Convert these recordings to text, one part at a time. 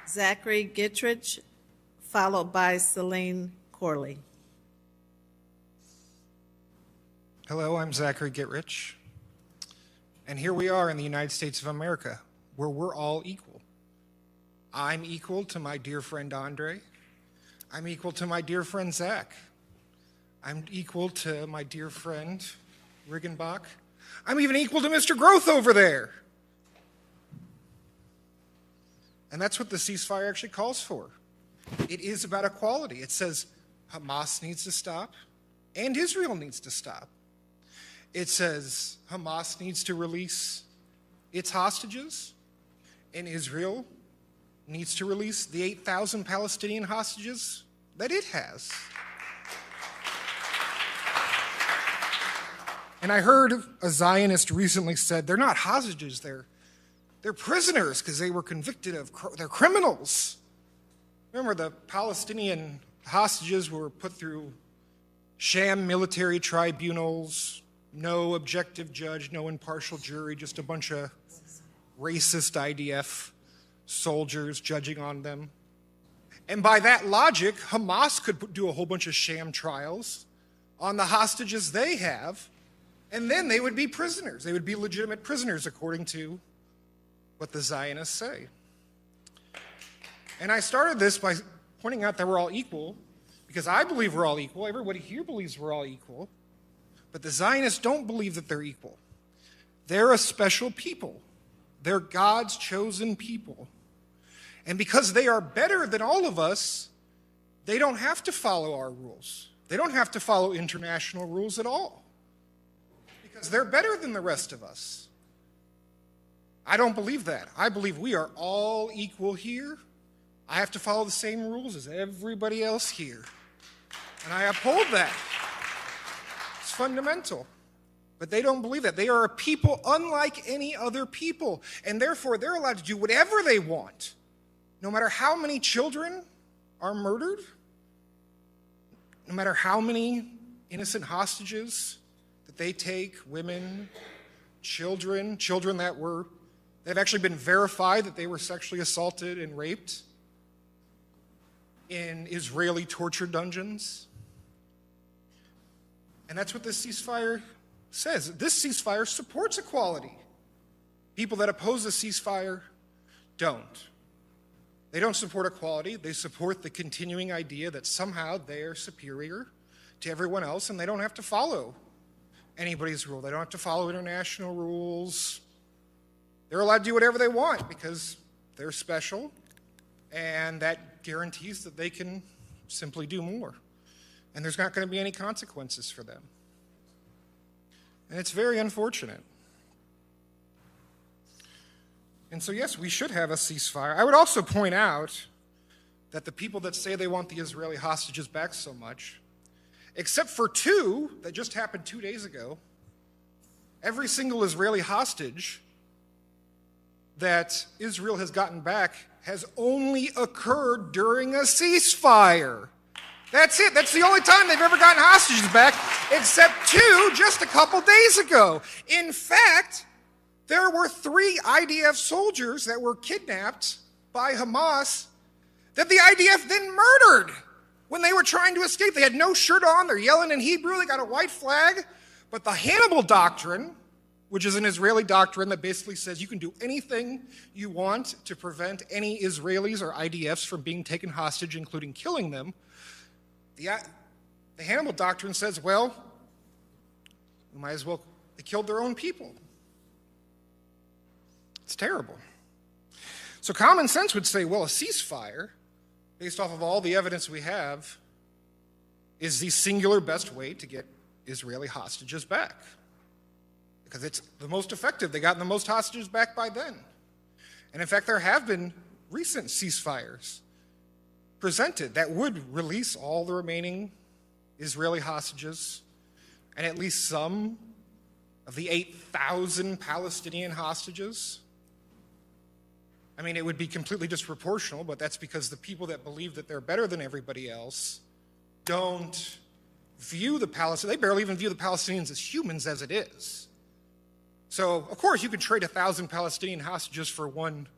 ZacharyGittrich, followed by Celine Corley. Hello, I'm ZacharyGittrich, and here we are in the United States of America, where we're all equal. I'm equal to my dear friend Andre. I'm equal to my dear friend Zach. I'm equal to my dear friend Riggenbach. I'm even equal to Mr. Growth over there. And that's what the ceasefire actually calls for. It is about equality. It says Hamas needs to stop and Israel needs to stop. It says Hamas needs to release its hostages and Israel needs to release the 8,000 Palestinian hostages that it has. And I heard a Zionist recently said they're not hostages, they're prisoners because they were convicted of, they're criminals. Remember, the Palestinian hostages were put through sham military tribunals, no objective judge, no impartial jury, just a bunch of racist IDF soldiers judging on them. And by that logic, Hamas could do a whole bunch of sham trials on the hostages they have, and then they would be prisoners. They would be legitimate prisoners according to what the Zionists say. And I started this by pointing out that we're all equal, because I believe we're all equal. Everybody here believes we're all equal. But the Zionists don't believe that they're equal. They're a special people. They're God's chosen people. And because they are better than all of us, they don't have to follow our rules. They don't have to follow international rules at all, because they're better than the rest of us. I don't believe that. I believe we are all equal here. I have to follow the same rules as everybody else here. And I uphold that. It's fundamental. But they don't believe that. They are a people unlike any other people. And therefore, they're allowed to do whatever they want. No matter how many children are murdered, no matter how many innocent hostages that they take, women, children that have actually been verified that they were sexually assaulted and raped in Israeli torture dungeons. And that's what this ceasefire says. This ceasefire supports equality. People that oppose the ceasefire don't. They don't support equality. They support the continuing idea that somehow they're superior to everyone else and they don't have to follow anybody's rule. They don't have to follow international rules. They're allowed to do whatever they want because they're special, and that guarantees that they can simply do more. And there's not going to be any consequences for them. And it's very unfortunate. And so, yes, we should have a ceasefire. I would also point out that the people that say they want the Israeli hostages back so much, except for two that just happened 2 days ago, every single Israeli hostage that Israel has gotten back has only occurred during a ceasefire. That's it. That's the only time they've ever gotten hostages back, except two just a couple days ago. In fact, there were 3 IDF soldiers that were kidnapped by Hamas that the IDF then murdered when they were trying to escape. They had no shirt on. They're yelling in Hebrew. They got a white flag. But the Hannibal Doctrine, which is an Israeli doctrine that basically says you can do anything you want to prevent any Israelis or IDFs from being taken hostage, including killing them. The Hannibal Doctrine says, well, we might as well, they killed their own people. It's terrible. So common sense would say, well, a ceasefire, based off of all the evidence we have, is the singular best way to get Israeli hostages back. Because it's the most effective. They got the most hostages back by then. And in fact, there have been recent ceasefires presented that would release all the remaining Israeli hostages and at least some of the 8,000 Palestinian hostages. I mean, it would be completely disproportional, but that's because the people that believe that they're better than everybody else don't view the Palestinians, they barely even view the Palestinians as humans as it is. So, of course, you can trade 1,000 Palestinian hostages for one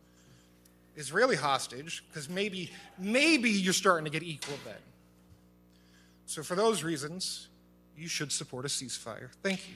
Israeli hostage, because maybe you're starting to get equal then. So for those reasons, you should support a ceasefire. Thank you.